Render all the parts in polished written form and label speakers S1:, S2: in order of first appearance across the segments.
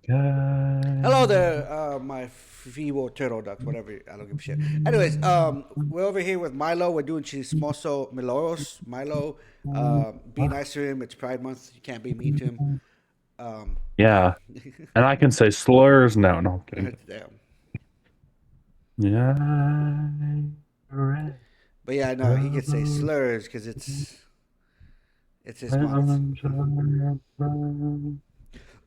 S1: Hello there, my feeble turtle ducks, whatever. I don't give a shit. Anyways, we're over here with Milo. We're doing Chismoso Miloros. Milo, be nice to him. It's Pride Month. You can't be mean to him. Um,
S2: Yeah, and I can say slurs. No, no, I'm kidding.
S1: damn.
S2: Yeah, right.
S1: But yeah, no, he could say slurs because it's his month.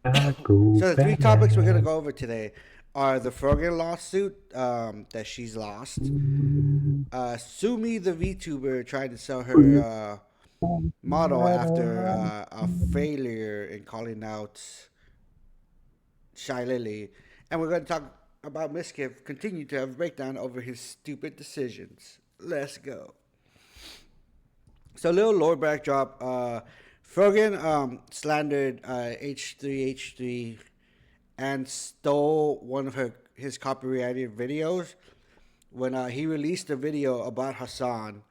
S2: I go
S1: So the three
S2: back.
S1: topics we're gonna go over today are the Frogan lawsuit that she's lost, Sumi the VTuber tried to sell her model after a failure in calling out Shy Lily, and we're going to talk about Mizkif continue to have a breakdown over his stupid decisions. Let's go. So, little lore backdrop. Frogan slandered H3H3 and stole one of his copyrighted videos when he released a video about Hassan.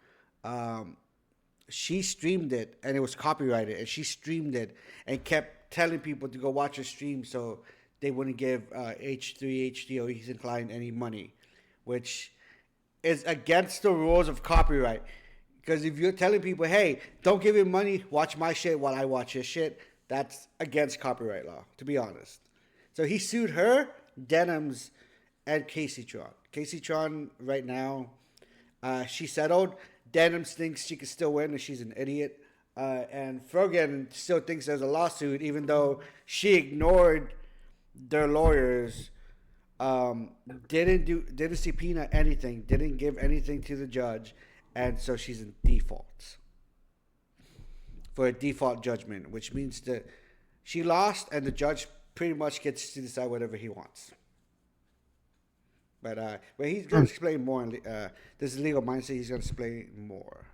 S1: Um, she streamed it and it was copyrighted, and she streamed it and kept telling people to go watch her stream so they wouldn't give H3HD or He's Inclined any money, which is against the rules of copyright. Because if you're telling people, hey, don't give him money, watch my shit while I watch his shit, that's against copyright law, to be honest. So he sued her, Denims, and Casey Tron. Casey Tron, right now, she settled. Denims thinks she can still win, and she's an idiot. And Frogan still thinks there's a lawsuit, even though she ignored their lawyers, didn't subpoena anything, didn't give anything to the judge, and so she's in default for a default judgment, which means that she lost, and the judge pretty much gets to decide whatever he wants. But he's gonna explain more. This is legal mindset. He's gonna explain more.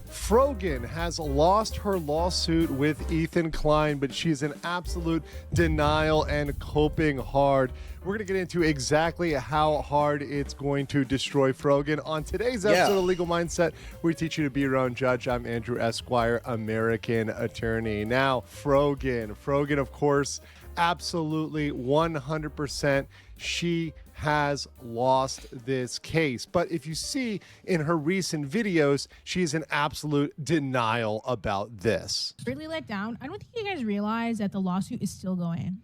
S3: Frogan has lost her lawsuit with Ethan Klein, but she's in absolute denial and coping hard. We're going to get into exactly how hard it's going to destroy Frogan on today's episode of Legal Mindset. We teach you to be your own judge. I'm Andrew Esquire, American attorney. Now, Frogan, of course, absolutely 100%. She has lost this case. But if you see in her recent videos, she's in absolute denial about this.
S4: Really let down. I don't think you guys realize that the lawsuit is still going.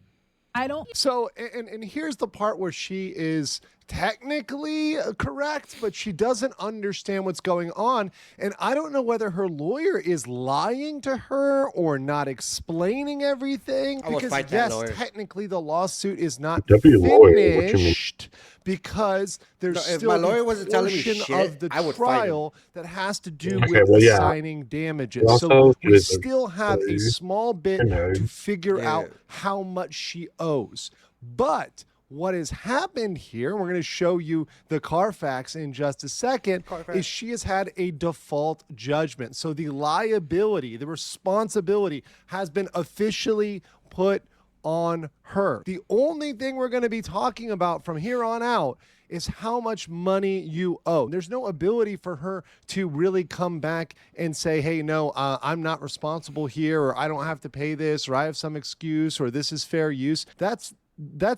S4: I don't.
S3: So, and here's the part where she is technically correct, but she doesn't understand what's going on. And I don't know whether her lawyer is lying to her or not explaining everything. Because yes, technically the lawsuit is not finished because there's still a portion of the trial that has to do with assigning damages. So we still have a small bit to figure out how much she owes. But what has happened here, we're going to show you the Carfax in just a second, is she has had a default judgment. So the liability, the responsibility has been officially put on her. The only thing we're going to be talking about from here on out is how much money you owe. There's no ability for her to really come back and say, hey, no, I'm not responsible here, or I don't have to pay this, or I have some excuse, or this is fair use. That's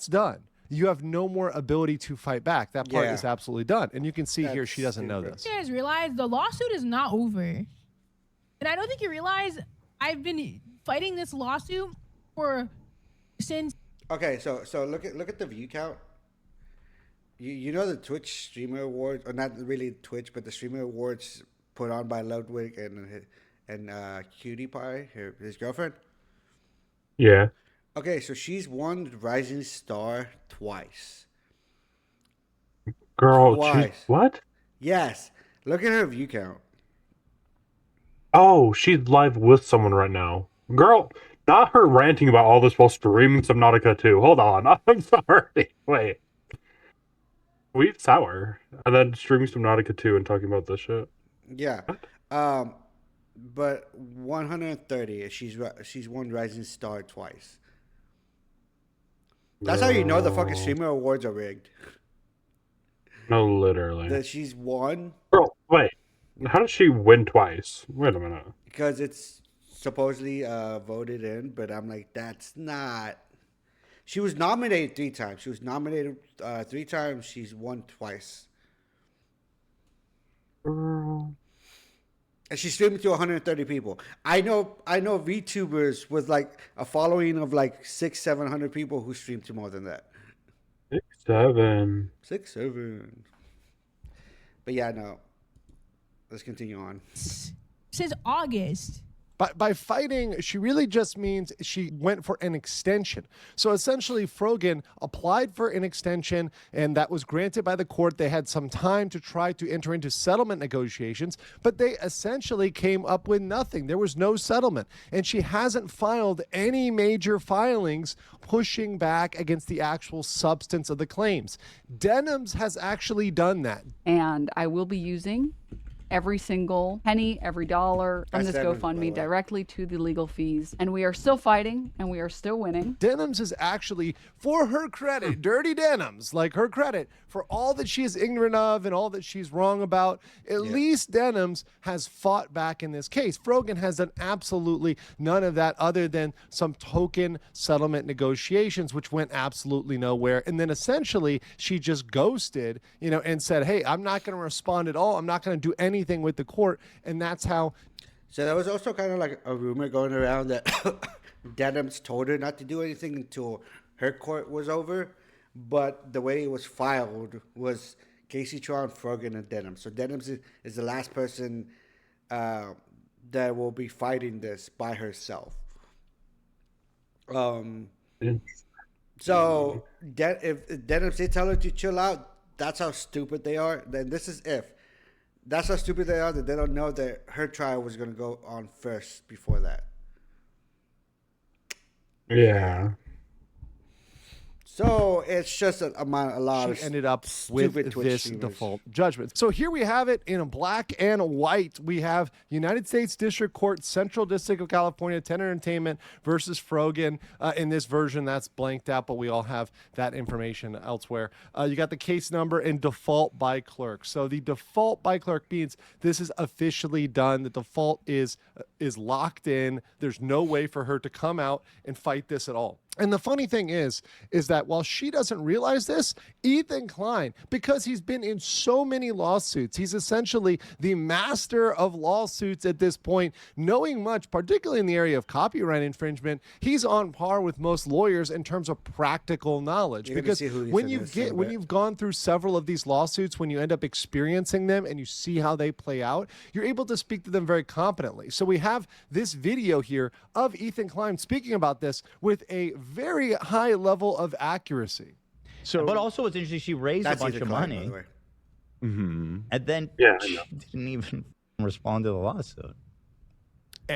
S3: done. You have no more ability to fight back. That part is absolutely done. And you can see here, she doesn't know this.
S4: You guys realize the lawsuit is not over. And I don't think you realize I've been fighting this lawsuit since.
S1: Okay, so look at the view count. You know the Twitch Streamer Awards, or not really Twitch, but the Streamer Awards put on by Ludwig and Cutie Pie, his girlfriend.
S2: Yeah.
S1: Okay, so she's won Rising Star twice.
S2: Girl, what?
S1: Yes. Look at her view count.
S2: Oh, she's live with someone right now. Girl, not her ranting about all this while streaming Subnautica 2. Hold on. I'm sorry. Wait. We sour. And then streaming Subnautica 2 and talking about this shit.
S1: Yeah. But 130. She's won Rising Star twice. That's how you know the fucking Streamer Awards are rigged.
S2: No, literally.
S1: That she's won.
S2: Girl, wait. How does she win twice? Wait a minute.
S1: Because it's supposedly voted in, but I'm like, that's not. She was nominated 3 times. She was nominated 3 times. She's won twice.
S2: Girl.
S1: And she's streaming to 130 people. I know VTubers with like a following of like 600-700 people who stream to more than that.
S2: 6, 7.
S1: 6, 7. But yeah, no. Let's continue on.
S4: Since August.
S3: By fighting, she really just means she went for an extension. So essentially, Frogan applied for an extension, and that was granted by the court. They had some time to try to enter into settlement negotiations, but they essentially came up with nothing. There was no settlement, and she hasn't filed any major filings pushing back against the actual substance of the claims. Denims has actually done that.
S5: And I will be using every single penny, every dollar from this GoFundMe directly to the legal fees. And we are still fighting, and we are still winning.
S3: Denims is actually, for her credit, Dirty Denims, like her credit, for all that she is ignorant of and all that she's wrong about, at least Denims has fought back in this case. Frogan has done absolutely none of that other than some token settlement negotiations, which went absolutely nowhere. And then essentially she just ghosted, and said, hey, I'm not going to respond at all. I'm not going to do anything with the court. And that's how.
S1: So there was also kind of like a rumor going around that Denims told her not to do anything until her court was over. But the way it was filed was Casey Tron, Frogan, and Denims. So Denims is the last person that will be fighting this by herself. So if Denims they tell her to chill out, that's how stupid they are. Then this is if. That's how stupid they are that they don't know that her trial was going to go on first before that.
S3: Yeah.
S1: So it's just a lot of
S3: she ended up with this default judgment. So here we have it in black and white. We have United States District Court, Central District of California, 10 Entertainment versus Frogan. In this version, that's blanked out, but we all have that information elsewhere. You got the case number and default by clerk. So the default by clerk means this is officially done. The default is locked in. There's no way for her to come out and fight this at all. And the funny thing is that while she doesn't realize this, Ethan Klein, because he's been in so many lawsuits, he's essentially the master of lawsuits at this point, knowing much, particularly in the area of copyright infringement. He's on par with most lawyers in terms of practical knowledge.
S1: You're
S3: because when you've gone through several of these lawsuits, when you end up experiencing them and you see how they play out, you're able to speak to them very competently. So we have this video here of Ethan Klein speaking about this with a very high level of accuracy.
S6: So, but also what's interesting, she raised a bunch of money, and then she didn't even respond to the lawsuit.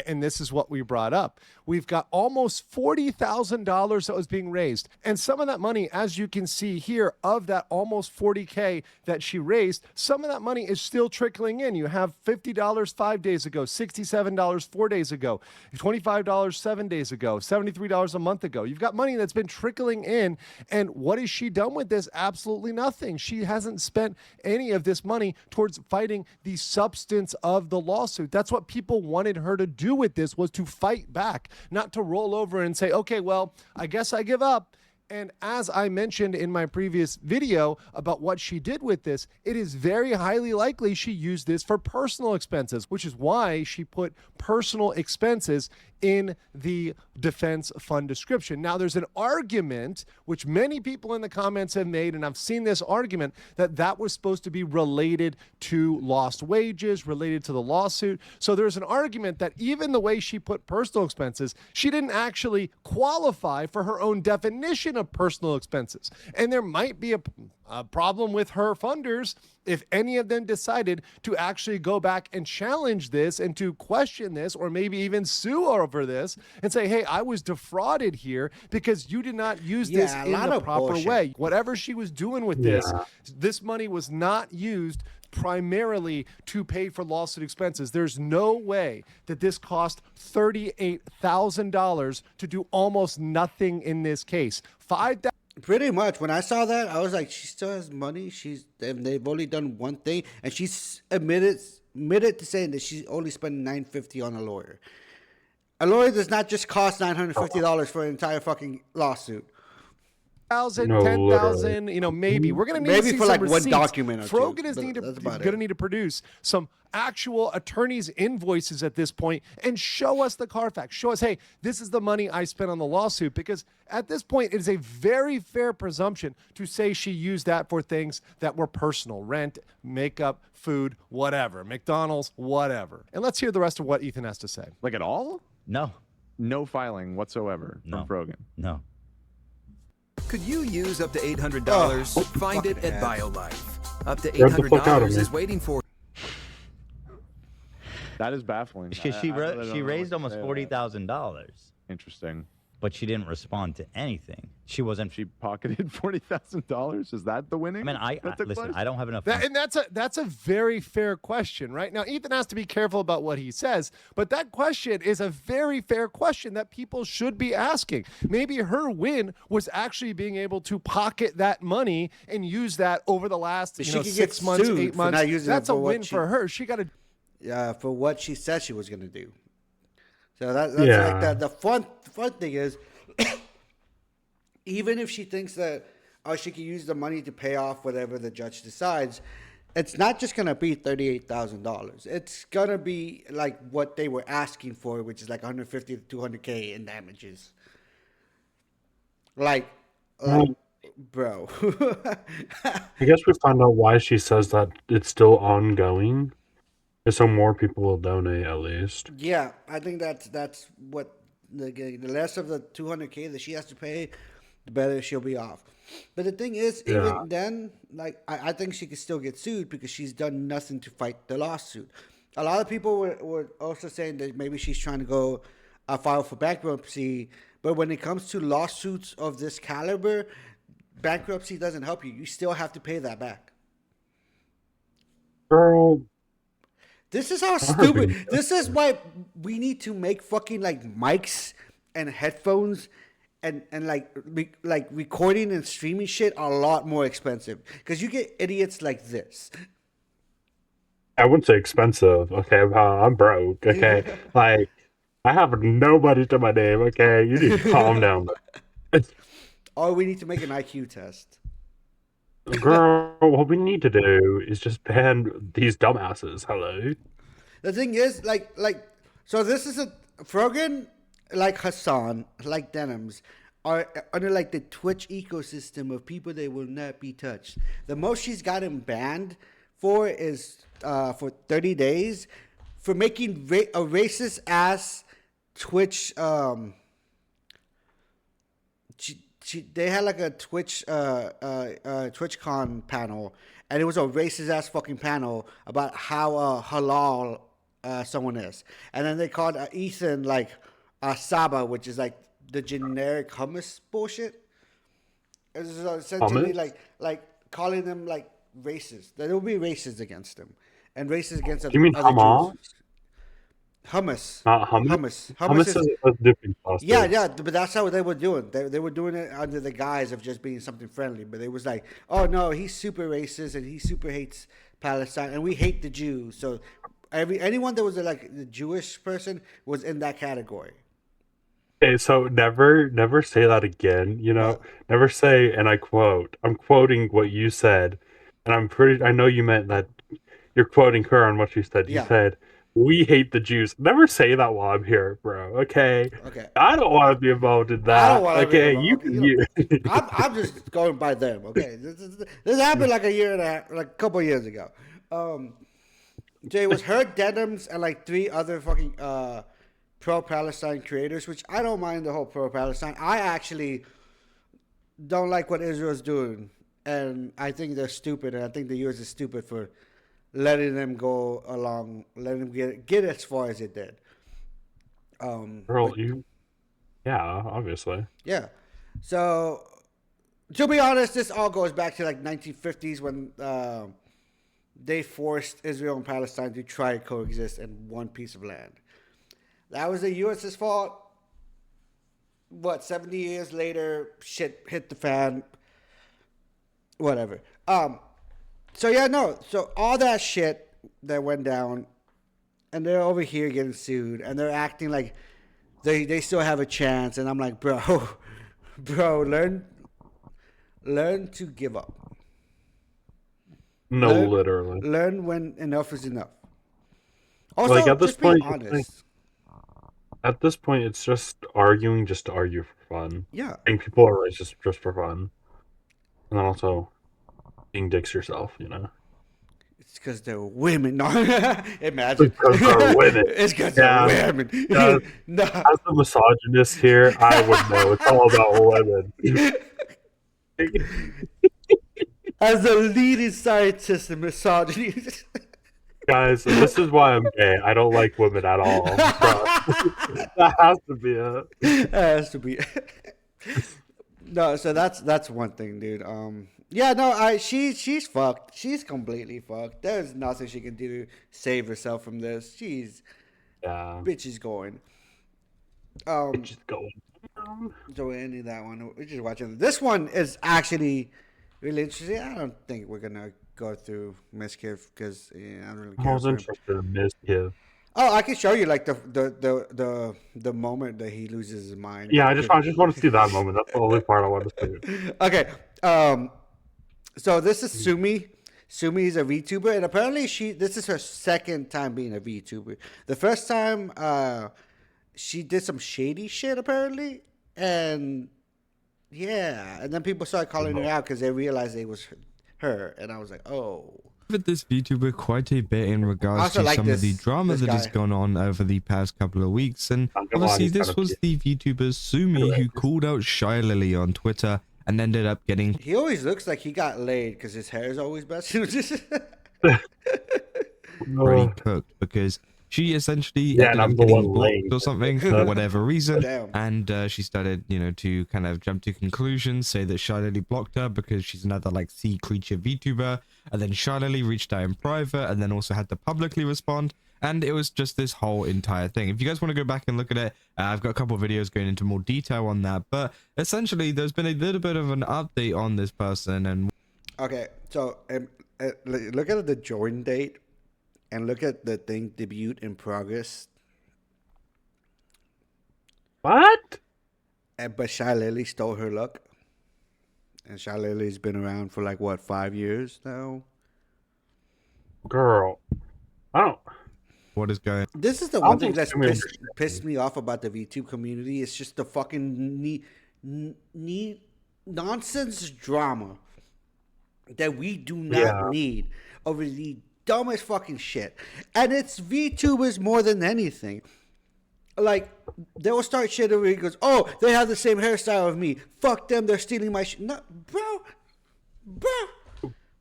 S3: And this is what we brought up. We've got almost $40,000 that was being raised. And some of that money, as you can see here, of that almost $40K that she raised, some of that money is still trickling in. You have $50 5 days ago, $67 4 days ago, $25 7 days ago, $73 a month ago. You've got money that's been trickling in. And what has she done with this? Absolutely nothing. She hasn't spent any of this money towards fighting the substance of the lawsuit. That's what people wanted her to do with this, was to fight back, not to roll over and say, okay, well, I guess I give up. And as I mentioned in my previous video about what she did with this, it is very highly likely she used this for personal expenses, which is why she put personal expenses in the defense fund description. Now, there's an argument, which many people in the comments have made, and I've seen this argument, that that was supposed to be related to lost wages, related to the lawsuit. So there's an argument that even the way she put personal expenses, she didn't actually qualify for her own definition of personal expenses. And there might be a problem with her funders if any of them decided to actually go back and challenge this and to question this, or maybe even sue over this and say, hey, I was defrauded here because you did not use this in the proper way. Whatever she was doing with this money was not used primarily to pay for lawsuit expenses. There's no way that this cost $38,000 to do almost nothing in this case.
S1: Pretty much. When I saw that, I was like, she still has money. They've only done one thing, and she's admitted to saying that she's only spent $950 on a lawyer. A lawyer does not just cost $950 for an entire fucking lawsuit.
S3: thousand,
S2: No,
S3: 10,000, maybe. We're gonna need
S1: Maybe
S3: to see
S1: for
S3: some
S1: like
S3: receipts.
S1: one document or
S3: Frogan
S1: two.
S3: is
S1: That's
S3: gonna need to produce some actual attorney's invoices at this point and show us the Carfax. Show us, hey, this is the money I spent on the lawsuit. Because at this point, it is a very fair presumption to say she used that for things that were personal: rent, makeup, food, whatever, McDonald's, whatever. And let's hear the rest of what Ethan has to say.
S7: Like at all?
S6: No.
S7: No filing whatsoever from Frogan.
S6: No.
S8: Could you use up to $800? Find it at BioLife. Up to
S2: the fuck out of
S8: $800
S2: me.
S8: is waiting for.
S7: That is baffling.
S6: She raised almost $40,000.
S7: Interesting.
S6: But she didn't respond to anything. She wasn't.
S7: She pocketed $40,000. Is that the winning?
S6: I mean, listen. I don't have enough.
S3: And that's a very fair question, right? Now, Ethan has to be careful about what he says, but that question is a very fair question that people should be asking. Maybe her win was actually being able to pocket that money and use that over the last 6 months, 8 months. That's a win for her. She got to.
S1: For what she said she was going to do. So that's like the fun thing is, even if she thinks that she can use the money to pay off whatever the judge decides, it's not just going to be $38,000. It's going to be like what they were asking for, which is like $150 to $200K in damages. Like bro.
S2: I guess we find out why she says that it's still ongoing. So more people will donate at least.
S1: Yeah, I think that's what the less of the $200K that she has to pay, the better she'll be off. But the thing is, even then, like I think she could still get sued because she's done nothing to fight the lawsuit. A lot of people were also saying that maybe she's trying to go file for bankruptcy. But when it comes to lawsuits of this caliber, bankruptcy doesn't help you. You still have to pay that back.
S2: Girl.
S1: This is how stupid. This is why we need to make fucking like mics and headphones and like recording and streaming shit a lot more expensive because you get idiots like this.
S2: I wouldn't say expensive. Okay, I'm broke. Okay, like I have nobody to my name. Okay, you need to calm down.
S1: Or we need to make an IQ test.
S2: Girl, what we need to do is just ban these dumbasses. Hello.
S1: The thing is, so this is Frogan, like Hassan, like Denims, are under like the Twitch ecosystem of people that will not be touched. The most she's gotten banned for is for 30 days for making a racist ass Twitch. They had like a TwitchCon panel, and it was a racist ass fucking panel about how halal someone is, and then they called Ethan like Saba, which is like the generic hummus bullshit. It's essentially like calling them like racist. There will be racist against them, and racist against
S2: you mean
S1: other
S2: Hamas?
S1: Jews. Hummus.
S2: Hummus.
S1: Hummus
S2: is a different sauce.
S1: Yeah, but that's how they were doing. They were doing it under the guise of just being something friendly. But it was like, oh no, he's super racist and he super hates Palestine and we hate the Jews. So anyone that was like the Jewish person was in that category.
S2: Okay, so never say that again. Never say, and I quote. I'm quoting what you said, and I know you meant that you're quoting her on what she said. You said, we hate the Jews. Never say that while I'm here, bro. Okay. I don't want to be involved in that. I don't want to be involved.
S1: I'm just going by them. Okay. This happened like a couple of years ago. So it was her, Denims, and like 3 other fucking pro-Palestine creators, which I don't mind the whole pro-Palestine. I actually don't like what Israel's doing, and I think they're stupid, and I think the U.S. is stupid for letting them go along, letting them get as far as it did.
S2: Obviously.
S1: Yeah. So, to be honest, this all goes back to like 1950s when they forced Israel and Palestine to try to coexist in one piece of land. That was the U.S.'s fault. 70 years later, shit hit the fan. Whatever. So all that shit that went down, and they're over here getting sued, and they're acting like they still have a chance, and I'm like, bro, learn learn to give up.
S2: No, literally.
S1: Learn when enough is enough. Also,
S2: like at this
S1: just
S2: point,
S1: be honest.
S2: At this point, it's just arguing just to argue for fun.
S1: Yeah.
S2: And people are racist just for fun. And then also being dicks yourself, you know?
S1: It's because they're women. No, imagine.
S2: Because they're women.
S1: It's because they're women.
S2: Yeah.
S1: No.
S2: As a misogynist here, I would know. It's all about women.
S1: As the leading scientist in misogyny.
S2: Guys, this is why I'm gay. I don't like women at all. That has to be it.
S1: That has to be it. No, so that's one thing, dude. Yeah, no, she's fucked. She's completely fucked. There's nothing she can do to save herself from this. Bitch is going.
S2: Bitch is going.
S1: So we ended that one. We're just watching. This one is actually really interesting. I don't think we're gonna go through Mizkif because I don't really care.
S2: I was interested in Mizkif.
S1: Oh, I can show you like the moment that he loses his mind.
S2: Yeah, I just want to see that moment. That's the only part I want to see.
S1: Okay. So this is Sumi. Sumi is a VTuber, and apparently this is her second time being a VTuber. The first time she did some shady shit apparently, and yeah, and then people started calling her out because they realized it was her, and I was like, oh.
S9: With this VTuber quite a bit in regards to some of the drama that has gone on over the past couple of weeks, and obviously this was the VTuber Sumi who called out Shy Lily on Twitter and ended up getting.
S1: He always looks like he got laid because his hair is always best.
S9: Pretty cooked because she essentially ended up getting blocked or something for whatever reason. And she started, to kind of jump to conclusions, say that Shy Lily blocked her because she's another like sea creature VTuber. And then Shy Lily reached out in private and then also had to publicly respond. And it was just this whole entire thing. If you guys want to go back and look at it, I've got a couple of videos going into more detail on that. But essentially, there's been a little bit of an update on this person. And
S1: okay, so look at the join date and look at the thing debut in progress.
S2: What?
S1: But Shy Lily stole her look. And Shy Lily's been around for like, what, 5 years now?
S2: Girl. I don't...
S9: What is going?
S1: This is the one thing that's pissed me off about the VTube community. It's just the fucking nonsense drama that we do not need over the dumbest fucking shit. And it's VTubers more than anything. Like, they will start shit over here. Goes, oh, they have the same hairstyle as me. Fuck them, they're stealing my shit. No,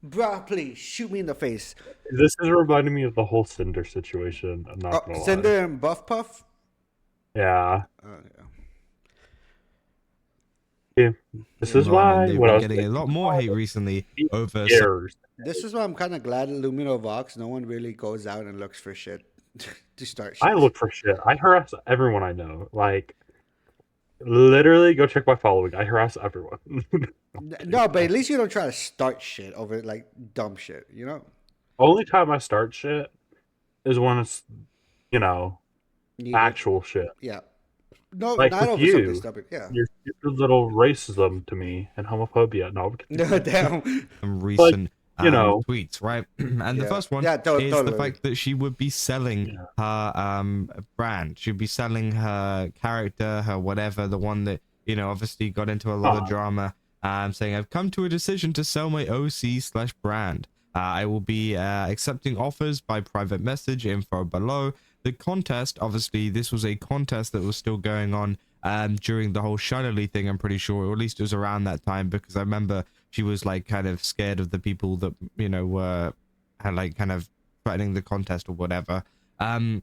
S1: bro, please shoot me in the face.
S2: This is reminding me of the whole Cinder situation. I'm not gonna lie.
S1: Cinder and Buff Puff.
S2: Yeah. Yeah. This is why
S9: they've been getting a lot more hate recently over.
S1: This is why I'm kind of glad at Lumino Vox. No one really goes out and looks for shit to start shit.
S2: I look for shit. I harass everyone I know. Like, literally, go check my following. I harass everyone.
S1: No, but at least you don't try to start shit over like dumb shit, you know?
S2: Only time I start shit is when it's, actual shit.
S1: Yeah. No,
S2: like
S1: not
S2: with
S1: over something stupid. Yeah.
S2: Your little racism to me and homophobia. No,
S1: damn.
S9: Some recent tweets, right? And the first one is the fact that she would be selling her brand. She'd be selling her character, her whatever, the one that, obviously got into a lot of drama. Saying, I've come to a decision to sell my OC/brand. I will be accepting offers by private message, info below. The contest, obviously, this was a contest that was still going on during the whole Shy Lily thing, I'm pretty sure, or at least it was around that time, because I remember she was like kind of scared of the people that, were like kind of threatening the contest or whatever. Saying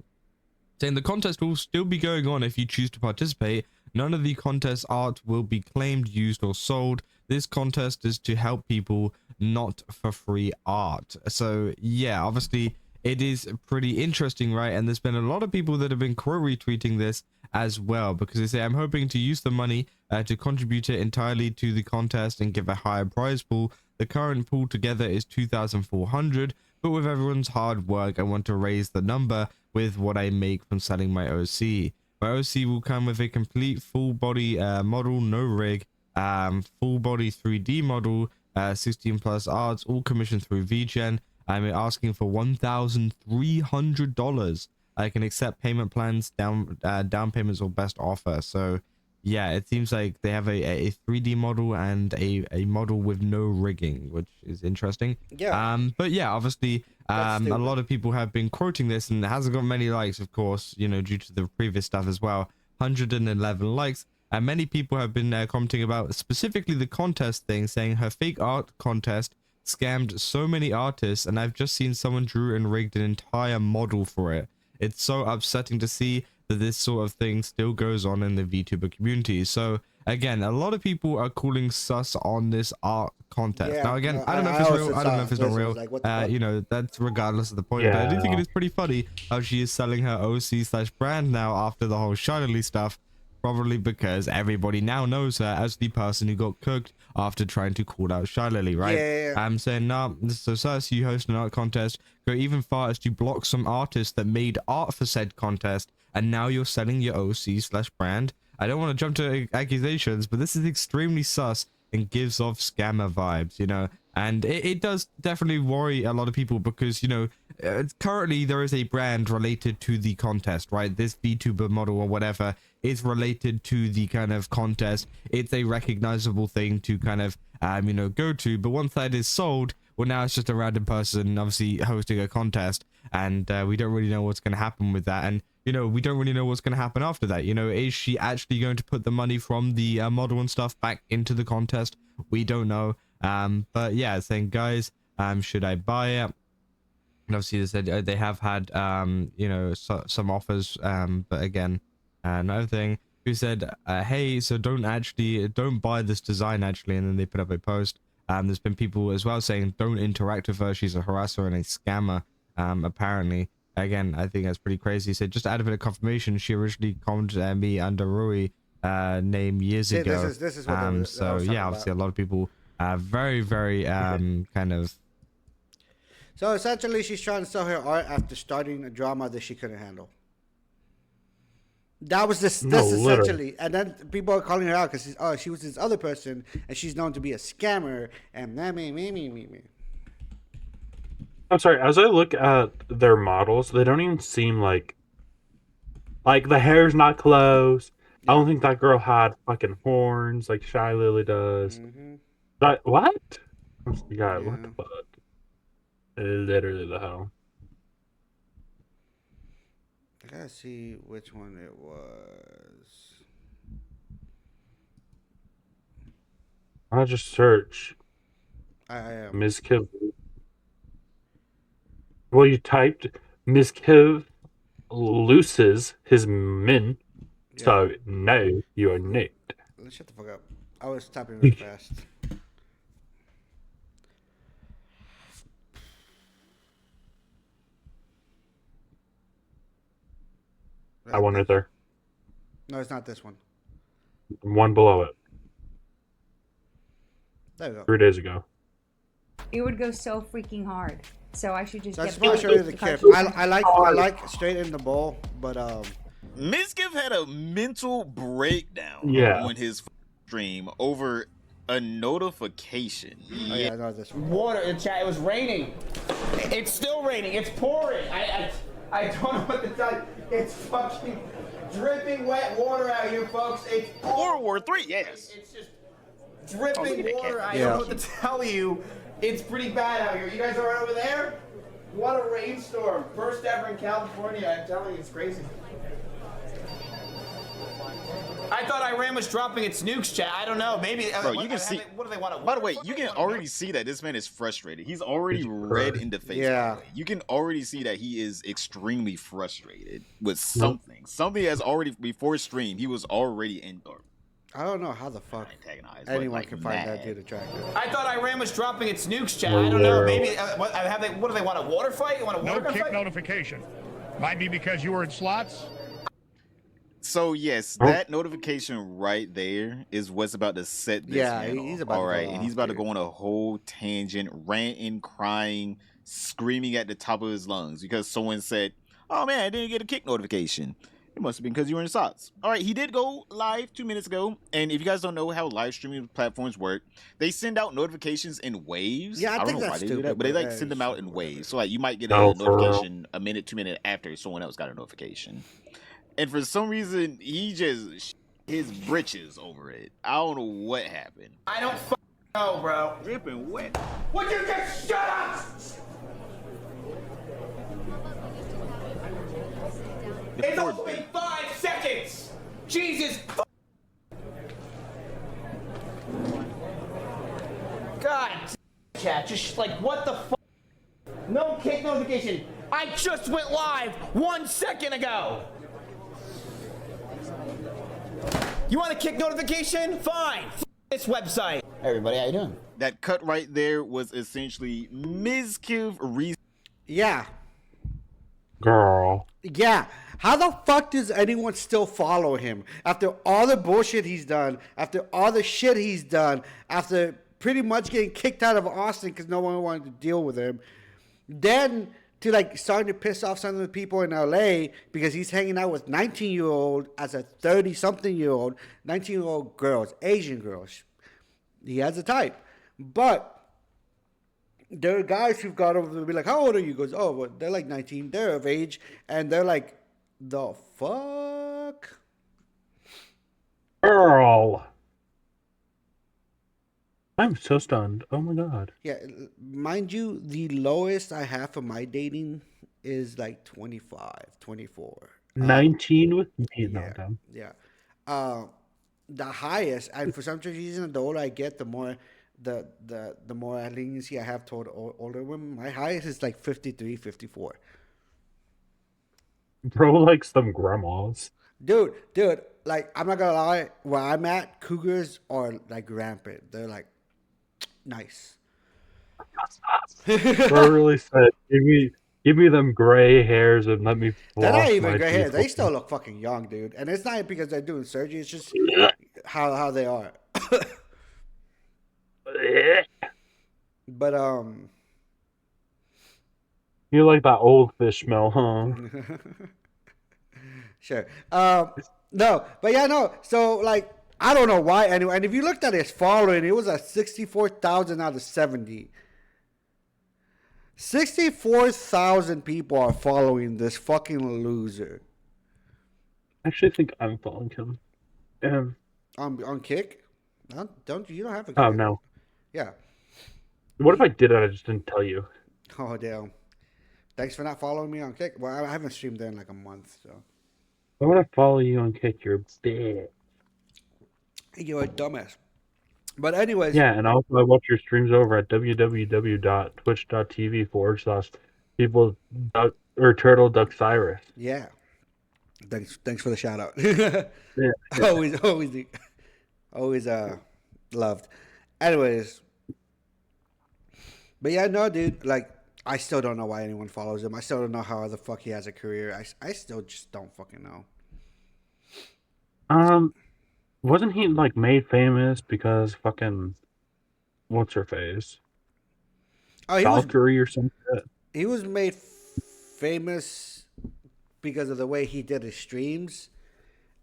S9: the contest will still be going on if you choose to participate. None of the contest art will be claimed, used, or sold. This contest is to help people, not for free art. So yeah, obviously it is pretty interesting, right? And there's been a lot of people that have been retweeting this as well, because they say, I'm hoping to use the money to contribute it entirely to the contest and give a higher prize pool. The current pool together is 2,400, but with everyone's hard work, I want to raise the number with what I make from selling my OC. My OC will come with a complete full body model, no rig, full body 3D model, 16 plus arts, all commissioned through VGen. I'm asking for $1,300. I can accept payment plans, down payments or best offer. So yeah, it seems like they have a 3D model and a model with no rigging, which is interesting.
S1: Yeah.
S9: But yeah, obviously, a lot of people have been quoting this, and it hasn't got many likes, of course, you know, due to the previous stuff as well. 111 likes. And many people have been commenting about specifically the contest thing, saying her fake art contest scammed so many artists, and I've just seen someone drew and rigged an entire model for it. It's so upsetting to see that this sort of thing still goes on in the VTuber community. So again, a lot of people are calling sus on this art contest.
S1: Yeah,
S9: now again,
S1: no,
S9: I don't know if it's real, I don't know if it's not real.
S1: Like,
S9: you know, that's regardless of the point. But I do think it is pretty funny how she is selling her OC/brand now after the whole Shiley stuff. Probably because everybody now knows her as the person who got cooked after trying to call out Shiley, right?
S1: Yeah.
S9: I'm saying, nah, so sus, you host an art contest, go even far as to block some artists that made art for said contest, and now you're selling your OC/brand. I don't want to jump to accusations, but this is extremely sus and gives off scammer vibes, you know? And it does definitely worry a lot of people because, you know, currently there is a brand related to the contest, right? This VTuber model or whatever is related to the kind of contest. It's a recognizable thing to kind of, you know, go to. But once that is sold, well, now it's just a random person obviously hosting a contest. And we don't really know what's going to happen with that. And, you know, we don't really know what's going to happen after that. You know, is she actually going to put the money from the model and stuff back into the contest? We don't know. But yeah, saying, guys, should I buy it? And obviously they said they have had, you know, some offers. But again, another thing, who said, hey, so don't buy this design actually. And then they put up a post. There's been people as well saying, don't interact with her. She's a harasser and a scammer. Apparently, again, I think that's pretty crazy. He said, just to add a bit of confirmation, she originally commented me under Rui name years ago.
S1: This is what
S9: so yeah, obviously a lot of people very kind of.
S1: So essentially, she's trying to sell her art after starting a drama that she couldn't handle. That was this essentially, and then people are calling her out because she was this other person, and she's known to be a scammer. And me.
S2: I'm sorry. As I look at their models, they don't even seem like the hair's not close. I don't think that girl had fucking horns like Shy Lily does.
S1: Mm-hmm.
S2: What? God, what the fuck? Literally the hell.
S1: I gotta see which one it was.
S2: I'll just search.
S1: I am.
S2: Mizkif. Well, you typed Mizkif loses his min. Yeah. So, no, you are not.
S1: Let's shut the fuck up. I was typing really fast.
S2: That one right there.
S1: No, it's not this one.
S2: One below it.
S1: There we go.
S2: 3 days ago.
S10: It would go so freaking hard. So I should just
S1: so
S10: get.
S1: I just want to show you the clip. I like straight in the bowl, but
S11: Mizkif had a mental breakdown on his stream over a notification.
S1: Oh, yeah, I know this one.
S12: Water in chat. It was raining. It's still raining. It's pouring. I don't know what to tell you. It's fucking dripping wet water out here, folks. It's
S11: World War III, yes.
S12: It's just dripping water. I don't know what to tell you. It's pretty bad out here. You guys all right over there? What a rainstorm. First ever in California. I'm telling you, it's crazy. I thought Iran was dropping its nukes, chat. I don't know. Maybe.
S11: Bro, you can see. What do they want? By the way, you can already see that this man is frustrated. He's already red in the face.
S1: Yeah.
S11: You can already see that he is extremely frustrated with something. Something that's already before stream. He was already in.
S1: I don't know how the fuck anyone can find that dude attractive.
S12: I thought Iran was dropping its nukes, chat. I don't know. Maybe. What do they want? A water fight? You want a water
S13: fight? No kick
S12: fight?
S13: notification. Might be because you were in slots.
S11: So yes, that notification right there is what's about to set this man off.
S1: He's about
S11: all right,
S1: to
S11: and he's about to go on a whole tangent, ranting, crying, screaming at the top of his lungs because someone said, "Oh man, I didn't get a kick notification." It must have been because you were in socks. All right, he did go live 2 minutes ago. And if you guys don't know how live streaming platforms work, they send out notifications in waves.
S1: Yeah, I
S11: don't
S1: think
S11: know
S1: that's
S11: why they
S1: stupid,
S11: do that, but they
S1: but
S11: send them out in waves. So like you might get a
S2: No, for real.
S11: notification a minute, 2 minutes after someone else got a notification. And for some reason, he just his britches over it. I don't know what happened.
S12: I don't know, bro.
S11: Dripping wet.
S12: Would you just shut up? It's only been 5 seconds. Jesus. God, chat, just like what the fuck? No kick notification. I just went live 1 second ago. You want a kick notification? Fine. This website. Hey everybody, how you doing?
S11: That cut right there was essentially Mizkif.
S1: Yeah.
S2: Girl.
S1: Yeah. How the fuck does anyone still follow him after all the bullshit he's done, after all the shit he's done, after pretty much getting kicked out of Austin because no one wanted to deal with him? Then to like starting to piss off some of the people in LA because he's hanging out with 19-year-old as a 30-something-year-old, 19-year-old girls, Asian girls. He has a type. But there are guys who've got over to be like, how old are you? He goes, oh, well, they're like 19. They're of age. And they're like, the fuck?
S2: Girl. I'm so stunned. Oh my god.
S1: Yeah, mind you, the lowest I have for my dating is like 25, 24.
S2: 19 with me.
S1: Yeah. Yeah. The highest, and for some reason, the older I get, the more the more leniency I have toward older women. My highest is like 53, 54.
S2: Bro, like some grandmas.
S1: Dude, like, I'm not gonna lie, where I'm at, cougars are like rampant. They're like, nice.
S2: Bro really said, give me them gray hairs and let me floss.
S1: They're not even
S2: my
S1: gray hair.
S2: teeth.
S1: They still look fucking young, dude. And it's not because they're doing surgery. It's just how they are. But
S2: you like that old fish smell, huh?
S1: Sure. No, but yeah, no. So like, I don't know why. Anyway, and if you looked at his following, it was at 64,000 out of 70. 64,000 people are following this fucking loser.
S2: I actually think I'm following him.
S1: On Kick? Don't you don't have a Kick?
S2: Oh no.
S1: Yeah.
S2: What if I did it? I just didn't tell you.
S1: Oh damn. Thanks for not following me on Kick. Well, I haven't streamed there in like a month, so.
S2: I want to follow you on Kick. You're a bitch.
S1: You're a dumbass. But anyways.
S2: Yeah, and also I watch your streams over at www.twitch.tv/people or Turtle Duck Cyrus.
S1: Yeah. Thanks for the shout out.
S2: Yeah.
S1: Always loved. Anyways. But yeah, no, dude, like, I still don't know why anyone follows him. I still don't know how the fuck he has a career. I still just don't fucking know.
S2: Wasn't he like made famous because fucking what's her face?
S1: Oh, he
S2: Valkyrie or something.
S1: He was made famous because of the way he did his streams,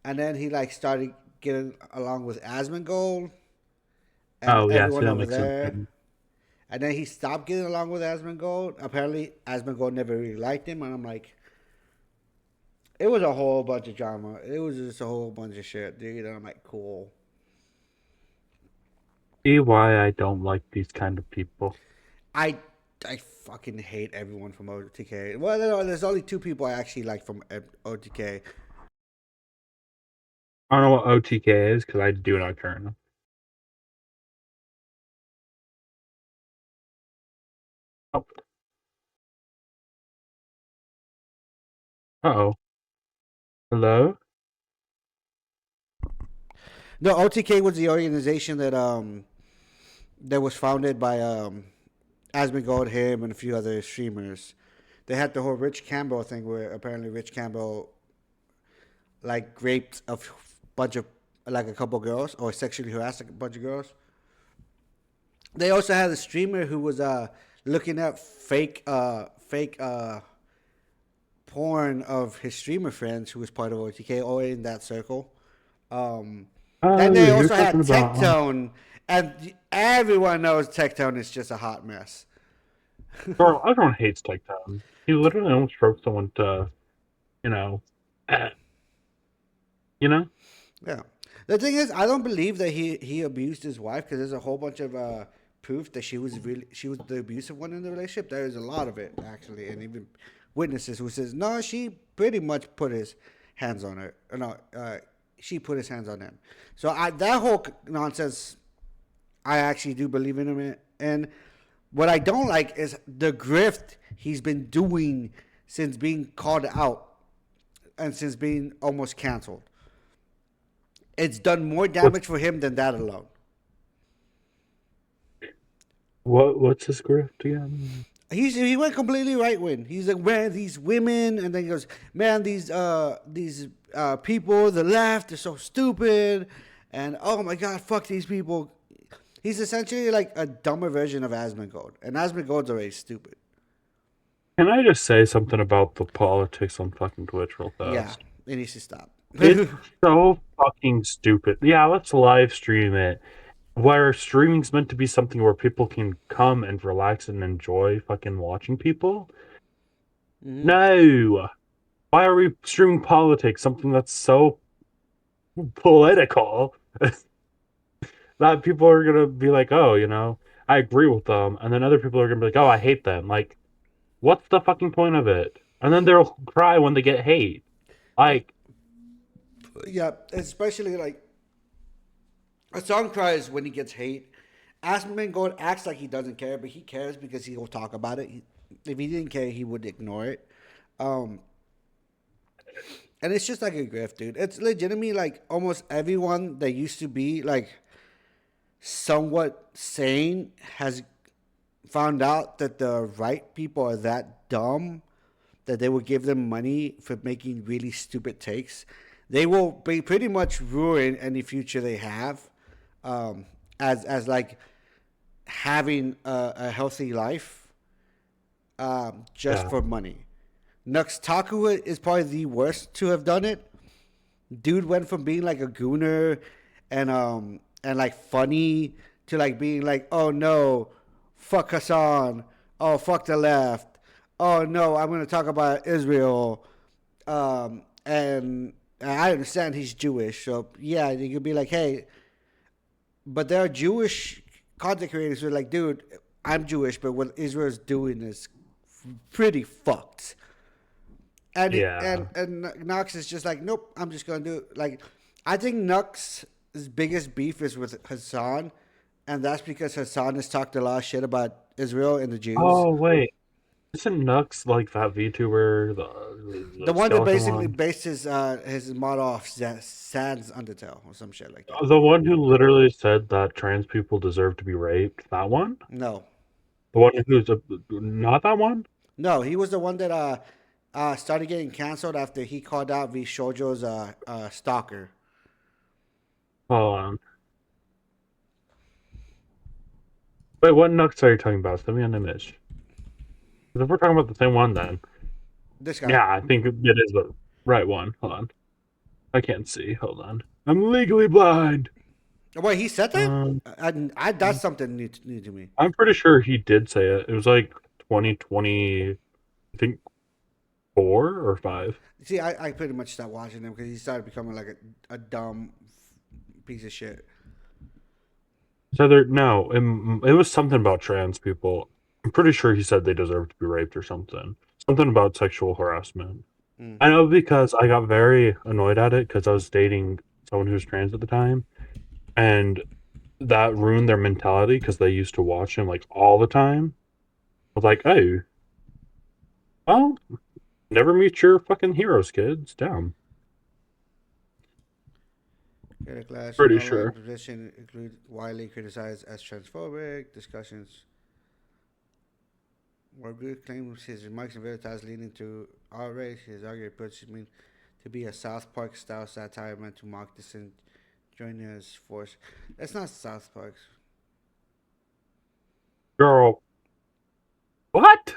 S1: and then he like started getting along with Asmongold.
S2: Oh yeah, so that makes sense.
S1: And then he stopped getting along with Asmongold. Apparently, Asmongold never really liked him, and I'm like, it was a whole bunch of drama. It was just a whole bunch of shit, dude. And I'm like, cool.
S2: See why I don't like these kind of people.
S1: I fucking hate everyone from OTK. Well, there's only two people I actually like from OTK.
S2: I don't know what OTK is because I do not currently. Oh. Uh-oh. Hello?
S1: No, OTK was the organization that that was founded by Asmongold, him, and a few other streamers. They had the whole Rich Campbell thing where apparently Rich Campbell like raped a bunch of like a couple girls or sexually harassed a bunch of girls. They also had a streamer who was looking at fake porn porn of his streamer friends who was part of OTK or in that circle. Then
S2: Oh,
S1: they
S2: you're
S1: also had
S2: talking about-
S1: Tectone, and everyone knows Tectone is just a hot mess.
S2: Girl, everyone hates Tectone. He literally almost drove someone to, you know, you know.
S1: Yeah. The thing is, I don't believe that he abused his wife because there's a whole bunch of proof that she was the abusive one in the relationship. There is a lot of it actually, and even witnesses who says no, she pretty much put his hands on her. No, she put his hands on him. So that whole nonsense, I actually do believe in him. And what I don't like is the grift he's been doing since being called out and since being almost canceled. It's done more damage for him than that alone.
S2: What's his grift again?
S1: He went completely right wing. He's like, man, these women, and then he goes, man, these people, the left, they're so stupid, and oh my god, fuck these people. He's essentially like a dumber version of Asmongold, and Asmongold's already stupid.
S2: Can I just say something about the politics on fucking Twitch real fast?
S1: Yeah, it needs to stop.
S2: It's so fucking stupid. Yeah, let's live stream it. Where streaming's meant to be something where people can come and relax and enjoy fucking watching people. No. Why are we streaming politics? Something that's so political that people are gonna be like, oh, you know, I agree with them, and then other people are gonna be like, oh, I hate them. Like, what's the fucking point of it? And then they'll cry when they get hate. Like,
S1: yeah, especially like a song cries when he gets hate. Asmongold acts like he doesn't care, but he cares because he will talk about it. If he didn't care, he would ignore it. And it's just like a grift, dude. It's legitimately like almost everyone that used to be like somewhat sane has found out that the right people are that dumb that they will give them money for making really stupid takes. They will be pretty much ruin any future they have, as like having a healthy life, just for money. Nux Taku is probably the worst to have done it. Dude went from being like a gooner and like funny to like being like, oh no, fuck Hassan, oh fuck the left, oh no, I'm gonna talk about Israel, and I understand he's Jewish, so yeah, you could be like, hey, but there are Jewish content creators who are like, dude, I'm Jewish, but what Israel's doing is pretty fucked. And and Nux is just like, nope, I'm just gonna do it. Like, I think Nux's biggest beef is with Hassan, and that's because Hassan has talked a lot of shit about Israel and the Jews.
S2: oh wait, isn't Nux like that VTuber?
S1: The one that basically based his model off Sans Undertale or some shit like that.
S2: The one who literally said that trans people deserve to be raped. That one?
S1: No.
S2: The one who's not that one?
S1: No, he was the one that started getting canceled after he called out V Shoujo's stalker.
S2: Hold on. Wait, what Nux are you talking about? Send me an image. If we're talking about the same one, then
S1: this guy.
S2: Yeah, I think it is the right one. Hold on, I can't see. Hold on, I'm legally blind.
S1: Wait, he said that? That's something new to me.
S2: I'm pretty sure he did say it. It was like 2020, I think 4 or 5.
S1: See, I pretty much stopped watching him because he started becoming like a dumb piece of shit.
S2: So no, it was something about trans people. I'm pretty sure he said they deserve to be raped or something. Something about sexual harassment. I know because I got very annoyed at it because I was dating someone who was trans at the time, and that ruined their mentality because they used to watch him like all the time. I was like, oh, well, never meet your fucking heroes, kids. Damn. Pretty sure.
S1: Position include widely criticized as transphobic discussions. Where Good claims his remarks and veritas leading to outrage, his argument puts him to be a South Park style satire meant to mock disingenuous force. That's not South Park.
S2: Girl. What?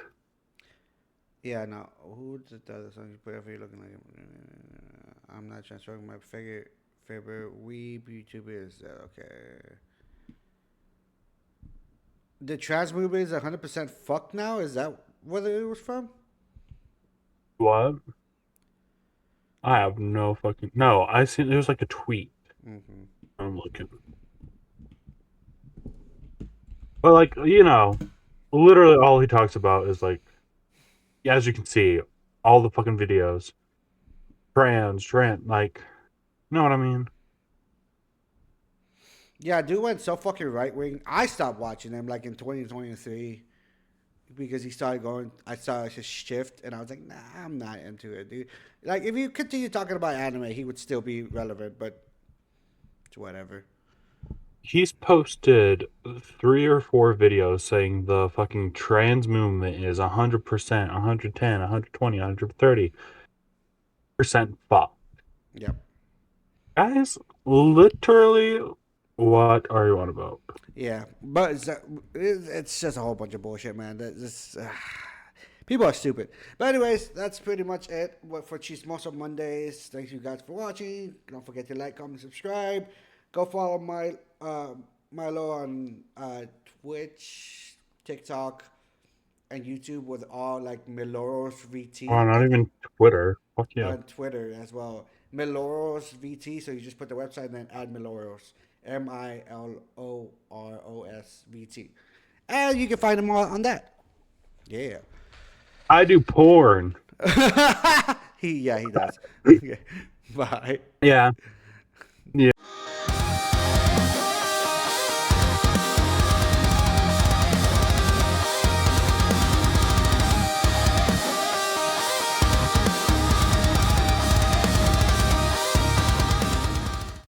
S1: Yeah, no. Who's the other song you put up here looking like? I'm not transferring my favorite weeb YouTuber is okay. The trans movement is 100% fucked now. Is that where it was from?
S2: What? I have no fucking no. I seen it was like a tweet.
S1: Mm-hmm.
S2: I'm looking, but like literally all he talks about is like, as you can see, all the fucking videos, trans, like, you know what I mean?
S1: Yeah, dude went so fucking right wing. I stopped watching him like in 2023 because he started going. I saw his shift, and I was like, nah, I'm not into it, dude. Like, if you continue talking about anime, he would still be relevant, but it's whatever.
S2: He's posted 3 or 4 videos saying the fucking trans movement is 100%, 110, 120, 130% fucked.
S1: Yep.
S2: Guys, literally, what are you on about?
S1: Yeah, but it's just a whole bunch of bullshit, man. People are stupid. But anyways, that's pretty much it for Chismoso Mondays. Thanks you guys for watching. Don't forget to like, comment, subscribe. Go follow Milo on Twitch, TikTok, and YouTube with all like Miloros VT.
S2: Oh, not even Twitter. Fuck yeah.
S1: On Twitter as well. Miloros VT. So you just put the website and then add Miloros. Miloros VT. And you can find them all on that. Yeah.
S2: I do porn.
S1: He does. Okay. Bye.
S2: Yeah.